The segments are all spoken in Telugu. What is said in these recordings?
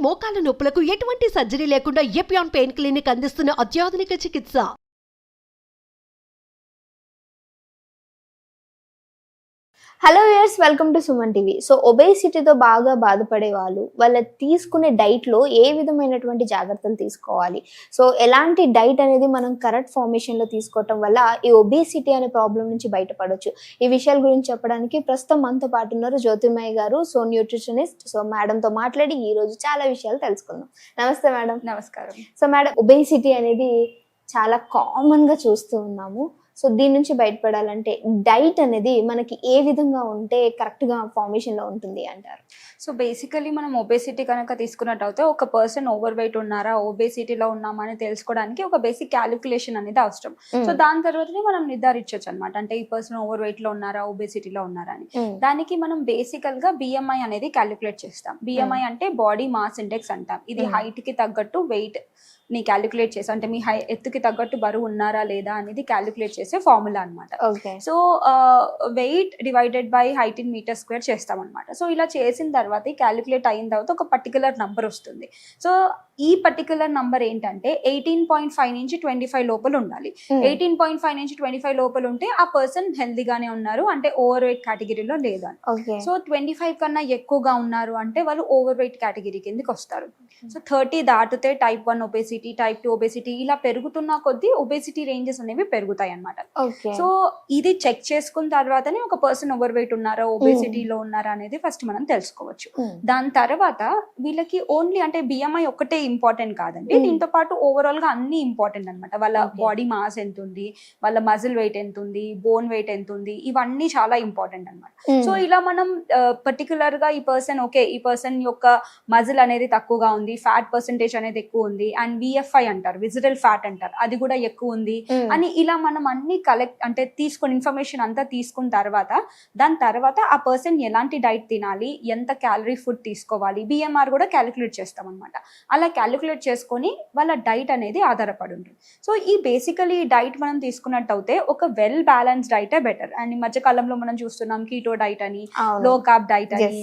మోకాల నొప్పులకు ఎటువంటి సర్జరీ లేకుండా ఎపియాన్ పెయిన్ క్లినిక్ అందిస్తున్న అత్యాధునిక చికిత్స. Hello viewers, welcome to Suman TV. So ఒబేసిటీతో బాగా బాధపడే వాళ్ళ తీసుకునే డైట్లో ఏ విధమైనటువంటి జాగ్రత్తలు తీసుకోవాలి, సో ఎలాంటి డైట్ అనేది మనం కరెక్ట్ ఫార్మేషన్లో తీసుకోవటం వల్ల ఈ ఒబేసిటీ అనే ప్రాబ్లం నుంచి బయటపడవచ్చు, ఈ విషయాల గురించి చెప్పడానికి ప్రస్తుతం మనతో పాటు ఉన్నారు జ్యోతిర్మయి గారు, సో న్యూట్రిషనిస్ట్. సో మేడంతో మాట్లాడి ఈరోజు చాలా విషయాలు తెలుసుకుందాం. నమస్తే మేడం. నమస్కారం. సో మేడం, ఒబేసిటీ అనేది చాలా కామన్గా చూస్తూ ఉన్నాము. సో దీని నుంచి బయటపడాలంటే డైట్ అనేది మనకి ఏ విధంగా ఉంటే కరెక్ట్గా ఫార్మేషన్లో ఉంటుంది అంటారు? సో బేసికలీ మనం ఒబేసిటీ కనుక తీసుకున్నట్టయితే ఒక పర్సన్ ఓవర్ వెయిట్ ఉన్నారా, ఒబేసిటీలో ఉన్నామా అని తెలుసుకోవడానికి ఒక బేసిక్ క్యాలిక్యులేషన్ అనేది అవసరం. సో దాని తర్వాతనే మనం నిర్ధారించవచ్చు అనమాట, అంటే ఈ పర్సన్ ఓవర్ వెయిట్ లో ఉన్నారా, ఒబేసిటీలో ఉన్నారా అని. దానికి మనం బేసికల్ గా బిఎంఐ అనేది క్యాలిక్యులేట్ చేస్తాం. బిఎంఐ అంటే బాడీ మాస్ ఇండెక్స్ అంటాం. ఇది హైట్ కి తగ్గట్టు వెయిట్ ని క్యాలిక్యులేట్ చేసి, అంటే మీ ఎత్తుకి తగ్గట్టు బరువు ఉన్నారా లేదా అనేది క్యాలిక్యులేట్ చేసే ఫార్ములా అనమాట. So weight divided by height in metre square చేస్తాం అనమాట. సో ఇలా చేసిన తర్వాత క్యాలిక్యులేట్ అయిన తర్వాత ఒక పర్టికులర్ నంబర్ వస్తుంది. సో ఈ పర్టికులర్ నంబర్ ఏంటంటే 18.5 నుంచి 25 లోపల ఉండాలి. 18.5 నుంచి 25 లోపల ఉంటే ఆ పర్సన్ హెల్దీగానే ఉన్నారు, అంటే ఓవర్ వెయిట్ కేటగిరీలో లేదు అని. సో 25 కన్నా ఎక్కువగా ఉన్నారు అంటే వాళ్ళు ఓవర్ వెయిట్ కేటగిరీ కిందకి వస్తారు. సో 30 దాటితే టైప్ 1 ఒబేసిటీ, టైప్ 2 ఒబేసిటీ ఇలా పెరుగుతున్న కొద్దీ ఒబేసిటీ రేంజెస్ అనేవి పెరుగుతాయి అనమాట. సో ఇది చెక్ చేసుకున్న తర్వాతనే ఒక పర్సన్ ఓవర్ వెయిట్ ఉన్నారా, ఒబేసిటీలో ఉన్నారా అనేది ఫస్ట్ మనం తెలుసుకోవచ్చు. దాని తర్వాత వీళ్ళకి ఓన్లీ అంటే బిఎంఐ ఒక్కటే ఇంపార్టెంట్ కాదండి, దీంతో పాటు ఓవరాల్ గా అన్ని ఇంపార్టెంట్ అనమాట. వాళ్ళ బాడీ మాస్ ఎంత ఉంది, వాళ్ళ మజిల్ వెయిట్ ఎంత ఉంది, బోన్ వెయిట్ ఎంత ఉంది, ఇవన్నీ చాలా ఇంపార్టెంట్ అనమాట. సో ఇలా మనం పర్టికులర్ గా ఈ పర్సన్ యొక్క మజిల్ అనేది తక్కువగా ఉంది, ఫ్యాట్ పర్సెంటేజ్ అనేది ఎక్కువ ఉంది, అండ్ విఎఫ్ఐ అంటారు, విజిరల్ ఫ్యాట్ అంటారు, అది కూడా ఎక్కువ ఉంది అని ఇలా మనం అన్ని కలెక్ట్ అంటే తీసుకుని ఇన్ఫర్మేషన్ అంతా తీసుకున్న తర్వాత దాని తర్వాత ఆ పర్సన్ ఎలాంటి డైట్ తినాలి, ఎంత క్యాలరీ ఫుడ్ తీసుకోవాలి, బిఎంఆర్ కూడా క్యాలిక్యులేట్ చేస్తాం అనమాట. అలా క్యాలిక్యులేట్ చేసుకొని వాళ్ళ డైట్ అనేది ఆధారపడి ఉంటుంది. సో ఈ బేసికలీ డైట్ మనం తీసుకున్నట్టయితే ఒక వెల్ బ్యాలెన్స్ డైటే బెటర్. అండ్ ఈ మధ్య కాలంలో మనం చూస్తున్నాం కీటో డైట్ అని, లో కార్బ్ డైట్ అని,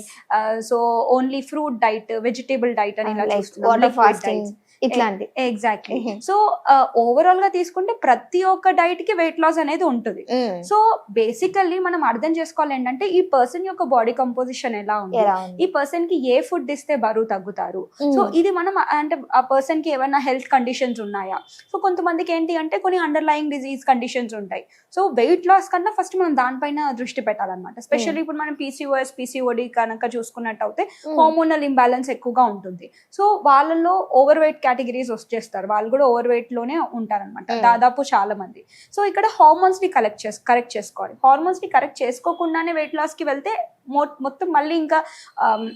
so only fruit diet, vegetable diet అని ఇలా చూస్తున్నాం, ఇట్లాంటి. ఎగ్జాక్ట్లీ. సో ఓవరాల్ గా తీసుకుంటే ప్రతి ఒక్క డైట్ కి వెయిట్ లాస్ అనేది ఉంటుంది. సో బేసికల్లీ మనం అర్థం చేసుకోవాలి ఏంటంటే ఈ పర్సన్ యొక్క బాడీ కంపోజిషన్ ఎలా ఉంది, ఈ పర్సన్ కి ఏ ఫుడ్ ఇస్తే బరువు తగ్గుతారు. సో ఇది మనం అంటే ఆ పర్సన్ కి ఏమైనా హెల్త్ కండిషన్స్ ఉన్నాయా, సో కొంతమందికి ఏంటి అంటే కొన్ని అండర్లయింగ్ డిజీజ్ కండిషన్స్ ఉంటాయి. సో వెయిట్ లాస్ కన్నా ఫస్ట్ మనం దానిపైన దృష్టి పెట్టాలన్నమాట. స్పెషల్లీ ఇప్పుడు మనం పీసీఓఎస్, పీసీఓడి కనుక చూసుకున్నట్టయితే హార్మోనల్ ఇంబ్యాలెన్స్ ఎక్కువగా ఉంటుంది. సో వాళ్ళలో ఓవర్ వెయిట్ కేటగిరీస్ వచ్చేస్తారు, వాళ్ళు కూడా ఓవర్ వెయిట్ లోనే ఉంటారనమాట దాదాపు చాలా మంది. సో ఇక్కడ హార్మోన్స్ ని కరెక్ట్ చేసుకోవాలి. హార్మోన్స్ ని కరెక్ట్ చేసుకోకుండానే వెయిట్ లాస్ కి వెళ్తే మొత్తం మళ్ళీ ఇంకా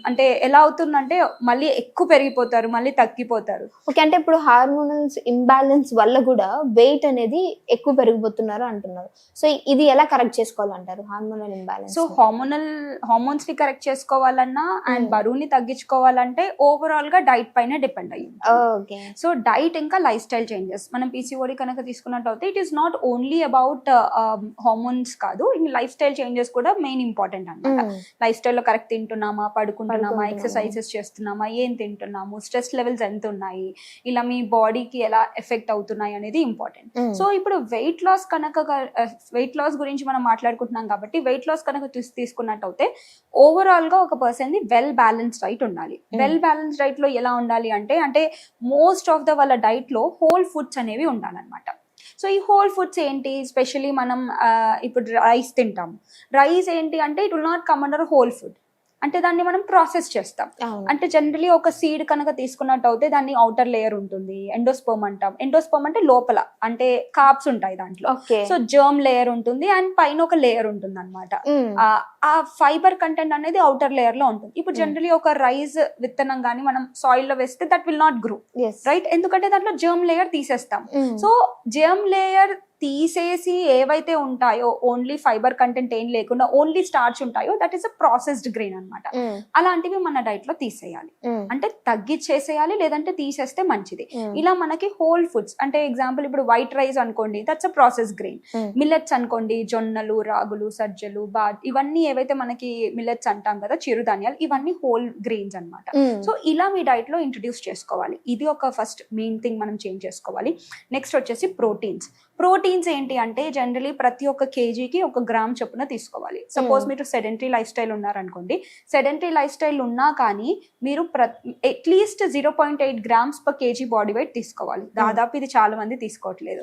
అంటే ఎలా అవుతుందంటే మళ్ళీ ఎక్కువ పెరిగిపోతారు, మళ్ళీ తగ్గిపోతారు. ఓకే, అంటే ఇప్పుడు హార్మోనల్స్ ఇంబ్యాలెన్స్ వల్ల కూడా వెయిట్ అనేది ఎక్కువ పెరిగిపోతున్నారు అంటున్నారు. సో ఇది ఎలా కరెక్ట్ చేసుకోవాలంటారు హార్మోనల్ ఇంబ్యాలెన్స్? సో హార్మోన్స్ ని కరెక్ట్ చేసుకోవాలన్నా అండ్ బరువుని తగ్గించుకోవాలంటే ఓవరాల్ గా డైట్ పైన డిపెండ్ అయ్యింది. సో డైట్ ఇంకా లైఫ్ స్టైల్ చేంజెస్. మనం పీసీఓడి కనుక తీసుకున్నట్లయితే it is not only about hormones కాదు, ఇంకా లైఫ్ స్టైల్ చేంజెస్ కూడా మెయిన్ ఇంపార్టెంట్ అన్నమాట. లైఫ్ స్టైల్లో కరెక్ట్ తింటున్నామా, పడుకుంటున్నామా, ఎక్సర్సైజెస్ చేస్తున్నామా, ఏం తింటున్నాము, స్ట్రెస్ లెవెల్స్ ఎంత ఉన్నాయి, ఇలా మీ బాడీకి ఎలా ఎఫెక్ట్ అవుతున్నాయి అనేది ఇంపార్టెంట్. సో ఇప్పుడు వెయిట్ లాస్ గురించి మనం మాట్లాడుకుంటున్నాం కాబట్టి వెయిట్ లాస్ కనుక తీసుకున్నట్టయితే ఓవరాల్ గా ఒక person the well balanced diet ఉండాలి. వెల్ బ్యాలెన్స్డ్ డైట్ లో ఎలా ఉండాలి అంటే మోస్ట్ ఆఫ్ ద వాళ్ళ డైట్ లో హోల్ ఫుడ్స్ అనేవి ఉండాలన్నమాట. సో ఈ హోల్ ఫుడ్స్ ఏంటి, స్పెషలీ మనం ఇప్పుడు రైస్ తింటాము. రైస్ ఏంటి అంటే it will not come under whole food, అంటే దాన్ని మనం ప్రాసెస్ చేస్తాం. అంటే జనరలీ ఒక సీడ్ కనుక తీసుకున్నట్టు అయితే దాన్ని ఔటర్ లేయర్ ఉంటుంది, ఎండోస్పర్మ్ అంటాం. ఎండోస్పర్మ్ అంటే లోపల అంటే కార్బ్స్ ఉంటాయి దాంట్లో. సో జర్మ్ లేయర్ ఉంటుంది అండ్ పైన ఒక లేయర్ ఉంటుంది అనమాట. ఆ ఫైబర్ కంటెంట్ అనేది ఔటర్ లేయర్ లో ఉంటుంది. ఇప్పుడు జనరలీ ఒక రైస్ విత్తనం గానీ మనం సాయిల్ లో వేస్తే that will not grow, right? ఎందుకంటే దాంట్లో జర్మ్ లేయర్ తీసేస్తాం. సో జర్మ్ లేయర్ తీసేసి ఏవైతే ఉంటాయో ఓన్లీ ఫైబర్ కంటెంట్ ఏం లేకుండా ఓన్లీ స్టార్చ్ ఉంటాయో that is a processed grain అన్నమాట. అలాంటివి మన డైట్ లో తీసేయాలి, అంటే తగ్గిచ్చేసేయాలి, లేదంటే తీసేస్తే మంచిది. ఇలా మనకి హోల్ ఫుడ్స్ అంటే ఎగ్జాంపుల్ ఇప్పుడు వైట్ రైస్ అనుకోండి, that's a process grain. Millets అనుకోండి, జొన్నలు, రాగులు, సజ్జలు, ఇవన్నీ ఏవైతే మనకి మిల్లెట్స్ అంటాం కదా, చిరుధాన్యాలు, ఇవన్నీ హోల్ గ్రెయిన్స్ అన్నమాట. సో ఇలా మీ డైట్ లో ఇంట్రడ్యూస్ చేసుకోవాలి. ఇది ఒక ఫస్ట్ మెయిన్ థింగ్ మనం చేంజ్ చేసుకోవాలి. నెక్స్ట్ వచ్చేసి ప్రోటీన్స్ ఏంటి అంటే జనరలీ ప్రతి ఒక్క కేజీకి 1 గ్రామ్ చొప్పున తీసుకోవాలి. సపోజ్ మీరు సెడెంటరీ లైఫ్ స్టైల్ ఉన్నారనుకోండి, సెడెంటరీ లైఫ్ స్టైల్ ఉన్నా కానీ మీరు at least 0.8 grams per KG body weight తీసుకోవాలి. దాదాపు ఇది చాలా మంది తీసుకోవట్లేదు.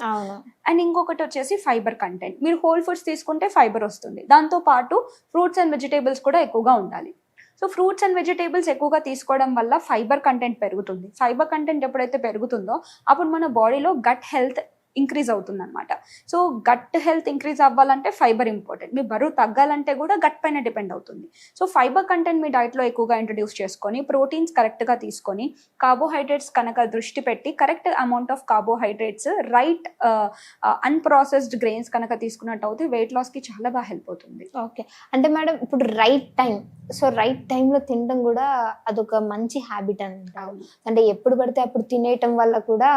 అండ్ ఇంకొకటి వచ్చేసి ఫైబర్ కంటెంట్. మీరు హోల్ ఫుడ్స్ తీసుకుంటే ఫైబర్ వస్తుంది, దాంతో పాటు ఫ్రూట్స్ అండ్ వెజిటేబుల్స్ కూడా ఎక్కువగా ఉండాలి. సో ఫ్రూట్స్ అండ్ వెజిటేబుల్స్ ఎక్కువగా తీసుకోవడం వల్ల ఫైబర్ కంటెంట్ పెరుగుతుంది. ఫైబర్ కంటెంట్ ఎప్పుడైతే పెరుగుతుందో అప్పుడు మన బాడీలో గట్ హెల్త్ ఇంక్రీజ్ అవుతుంది అనమాట. సో గట్ హెల్త్ ఇంక్రీజ్ అవ్వాలంటే ఫైబర్ ఇంపార్టెంట్. మీ బరువు తగ్గాలంటే కూడా గట్ పైన డిపెండ్ అవుతుంది. సో ఫైబర్ కంటెంట్ మీ డైట్లో ఎక్కువగా ఇంట్రడ్యూస్ చేసుకొని, ప్రోటీన్స్ కరెక్ట్గా తీసుకొని, కార్బోహైడ్రేట్స్ కనుక దృష్టి పెట్టి correct amount of carbohydrates, right unprocessed grains కనుక తీసుకున్నట్టు అయితే వెయిట్ లాస్కి చాలా బాగా హెల్ప్ అవుతుంది. ఓకే, అంటే మేడం ఇప్పుడు రైట్ టైం, సో రైట్ టైంలో తినడం కూడా అదొక మంచి హ్యాబిట్ అని అంటారు. అంటే ఎప్పుడు పడితే అప్పుడు తినేయటం వల్ల కూడా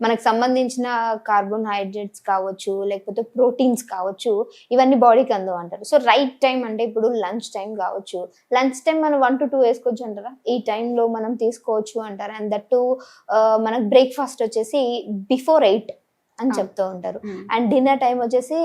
మనకు సంబంధించిన కార్బోహైడ్రేట్స్ కావచ్చు, లేకపోతే ప్రోటీన్స్ కావచ్చు, ఇవన్నీ బాడీకి అందవు అంటారు. సో రైట్ టైం అంటే ఇప్పుడు లంచ్ టైం కావచ్చు, లంచ్ టైం మనం 1 to 2 వేసుకోవచ్చు అంటారా? ఈ టైంలో మనం తీసుకోవచ్చు అంటారా? అండ్ దట్టు మనకు బ్రేక్ఫాస్ట్ వచ్చేసి బిఫోర్ 8 అని చెప్తూ ఉంటారు. అండ్ డిన్నర్ టైం వచ్చేసి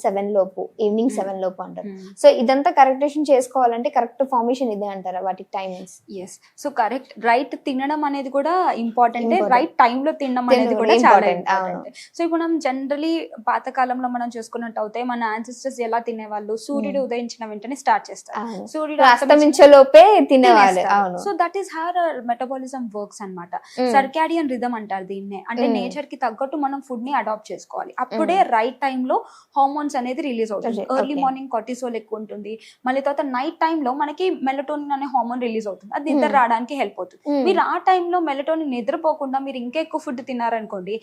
7 లోపు, ఈవినింగ్ 7 లోపు అంటారు. సో ఇదంతా కరెక్టేషన్ చేసుకోవాలంటే కరెక్ట్ ఫార్మేషన్ ఇదే అంటారా వాటికి timings? Yes, so correct right తినడం అనేది కూడా ఇంపార్టెంట్, రైట్ టైంలో తినడం అనేది కూడా చాలా ఇంపార్టెంట్. సో ఇప్పుడు మనం జనరలీ పాతకాలంలో మనం చూసుకున్నట్టు అయితే మన యాన్సిస్టర్స్ ఎలా తినేవాళ్ళు, సూర్యుడు ఉదయించిన వెంటనే స్టార్ట్ చేస్తారు, సూర్యుడు అస్తమించే లోపే తినేవాళ్ళు. So that is how metabolism works అన్నమాట. సర్కాడియన్ రిథమ్ అంటారు దీన్నే. అంటే నేచర్ కి తగ్గట్టు మనం ఫుడ్ ని అడాప్ట్ చేసుకోవాలి. అప్పుడే రైట్ టైంలో హార్మోన్స్ అనేది రిలీజ్ అవుతుంది. ఎర్లీ మార్నింగ్ కార్టిసోల్ ఎక్కువ ఉంటుంది, మళ్ళీ తర్వాత నైట్ టైంలో మనకి మెలటోనిన్ అనే హార్మోన్ రిలీజ్ అవుతుంది. అది నిద్ర రావడానికి హెల్ప్ అవుతుంది. మీరు ఆ టైంలో మెలటోనిన్ నిద్రపోకుండా మీరు ఇంకా ఎక్కువ ఫుడ్ తిన్నారనుకోండి,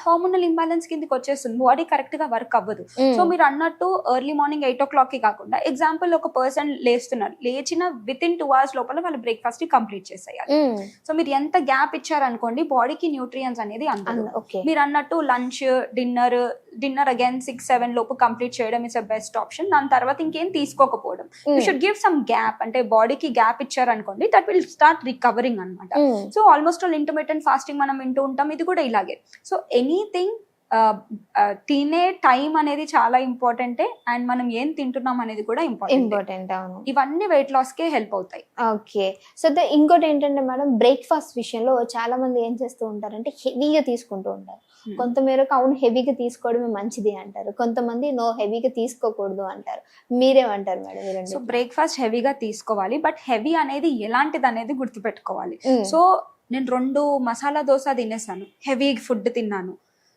హార్మోనల్ ఇంబ్యాలెన్స్ కిందకి వచ్చేస్తుంది, బాడీ కరెక్ట్ గా వర్క్ అవ్వదు. సో మీరు అన్నట్టు ఎర్లీ మార్నింగ్ 8 o'clock కి కాకుండా, ఎగ్జాంపుల్ ఒక పర్సన్ లేస్తున్నారు, లేచిన వితిన్ 2 hours లోపల వాళ్ళు బ్రేక్ఫాస్ట్ ని కంప్లీట్ చేసేయాలి. సో మీరు ఎంత గ్యాప్ ఇచ్చారనుకోండి బాడీకి న్యూట్రియన్స్ అనేది అందదు. మీరు అన్నట్టు లంచ్, డిన్నర్ అగైన్ 6-7 లోపు కంప్లీట్ చేయడం ఇస్ అ బెస్ట్ ఆప్షన్. దాని తర్వాత ఇంకేం తీసుకోకపోవడం. You should give some gap, అంటే బాడీకి గ్యాప్ ఇచ్చారనుకోండి దట్ విల్ స్టార్ట్ రికవరింగ్ అనమాట. So almost all intermittent fasting మనం వింటూ ఉంటాం, ఇది కూడా ఇలాగే. సో ఎనీథింగ్ తినే టైం అనేది చాలా ఇంపార్టెంటే, అండ్ మనం ఏం తింటున్నాం అనేది కూడా ఇంపార్టెంట్. అవును, ఇవన్నీ వెయిట్ లాస్ కే హెల్ప్ అవుతాయి. ఓకే, సో ఇంకోటి ఏంటంటే మేడం, బ్రేక్ఫాస్ట్ విషయంలో చాలా మంది ఏం చేస్తూ ఉంటారంటే హెవీగా తీసుకుంటూ ఉంటారు. కొంతమేరకు అవును హెవీగా తీసుకోవడమే మంచిది అంటారు, కొంతమంది నో హెవీగా తీసుకోకూడదు అంటారు. మీరేమంటారు మేడం? సో బ్రేక్ఫాస్ట్ హెవీగా తీసుకోవాలి, బట్ హెవీ అనేది ఎలాంటిది అనేది గుర్తుపెట్టుకోవాలి. సో నేను 2 మసాలా దోశ తినేసాను, హెవీ ఫుడ్ తిన్నాను,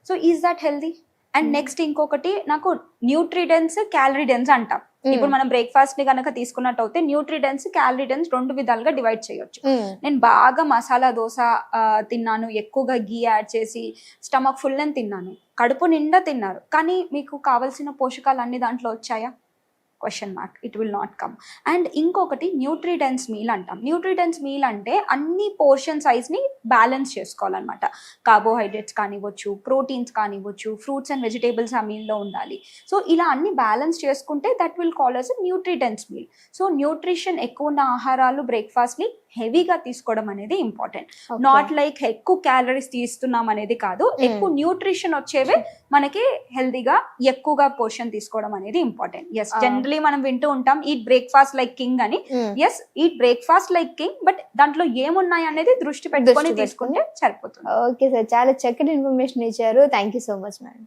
so is that healthy? And next ఇంకొకటి, నాకు న్యూట్రిడెన్స్, క్యాలరీ డెన్స్ అంటాం. ఇప్పుడు మనం బ్రేక్ఫాస్ట్ ని కనుక తీసుకున్నట్టు అయితే న్యూట్రిడెన్స్, క్యాలరీ డెన్స్ 2 విధాలుగా డివైడ్ చేయొచ్చు. నేను బాగా మసాలా దోశ తిన్నాను, ఎక్కువగా గీ యాడ్ చేసి స్టమక్ ఫుల్ అని తిన్నాను, కడుపు నిండా తిన్నారు, కానీ మీకు కావాల్సిన పోషకాలు అన్ని దాంట్లో వచ్చాయా? Question mark, it will not come. And ఇంకొకటి న్యూట్రిడెన్స్ మీల్ అంటాం. న్యూట్రిడెన్స్ మీల్ అంటే అన్ని పోర్షన్ సైజ్ ని బ్యాలెన్స్ చేసుకోవాలన్నమాట. కార్బోహైడ్రేట్స్ కానివ్వచ్చు, ప్రోటీన్స్ కానివ్వచ్చు, ఫ్రూట్స్ అండ్ వెజిటేబుల్స్ ఆ మీల్లో ఉండాలి. సో ఇలా అన్ని బ్యాలెన్స్ చేసుకుంటే that will call us nutrient dense meal. So nutrition ఎక్కువ ఉన్న ఆహారాలు బ్రేక్ఫాస్ట్ ని హెవీగా తీసుకోవడం అనేది ఇంపార్టెంట్. నాట్ లైక్ ఎక్కువ క్యాలరీస్ తీస్తున్నాం అనేది కాదు, ఎక్కువ న్యూట్రిషన్ వచ్చేవే మనకి హెల్దీగా ఎక్కువగా పోర్షన్ తీసుకోవడం అనేది ఇంపార్టెంట్. ఎస్, జనరలీ మనం వింటూ ఉంటాం ఈట్ బ్రేక్ఫాస్ట్ లైక్ కింగ్ అని. Yes, eat breakfast like king, but దాంట్లో ఏమున్నాయి అనేది దృష్టి పెట్టుకొని తీసుకుంటే సరిపోతుంది. ఓకే సార్, చాలా చక్కటి ఇన్ఫర్మేషన్ ఇచ్చారు. Thank you so much madam.